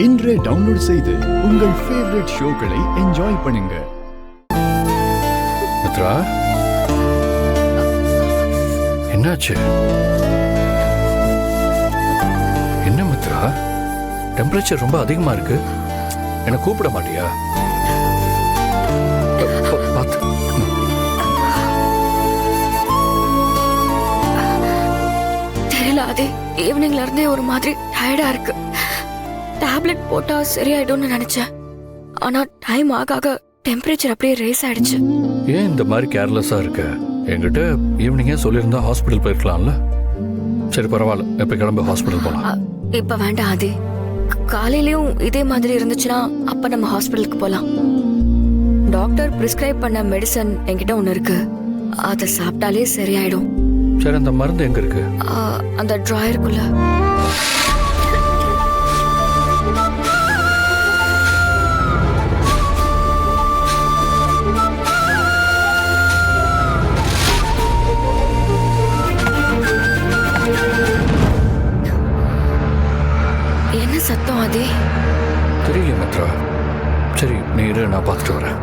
இன்றே டவுன்லோட் செய்து உங்கள் ஃபேவரட் ஷோக்களை என்ஜாய் பண்ணுங்க. மித்ரா, என்னாச்சு? என்ன மித்ரா, டெம்பரேச்சர் ரொம்ப அதிகமா இருக்கு. என்ன கூப்பிட மாட்டியா? பார்த்து. தெரியல, அதே ஈவினிங்ல இருந்தே ஒரு மாதிரி டயர்டா இருக்கு. டேப்லெட் போட்டா சரியாயிடும்னு நினைச்சேன். ஆனா டைம் ஆக ஆக டெம்பரேச்சர் அப்படியே ரேஸ் ஆயிடுச்சு. ஏன் இந்த மாதிரி கேர்லெஸ்ஸா இருக்க? என்கிட்ட ஈவினிங்கே சொல்லியிருந்தா ஹாஸ்பிட்டல் போயிருக்கலாம்ல. சரி பரவாயில்ல, எப்ப கிளம்பு, ஹாஸ்பிட்டல் போலாம். இப்ப வேண்டாம் அதே. காலையிலயும் இதே மாதிரி இருந்துச்சுன்னா அப்ப நம்ம ஹாஸ்பிட்டலுக்கு போலாம். டாக்டர் பிரிஸ்கிரைப் பண்ண மெடிசன் என்கிட்ட ஒண்ணு இருக்கு. அதை சாப்பிட்டாலே சரியாயிடும். சரி, அந்த மருந்து எங்க இருக்கு? அந்த டிராயருக்குள்ள. என்ன சத்தம் அதே? தெரியல மித்ரா. சரி நீ இரு, நான் பார்த்துட்டு வரேன்.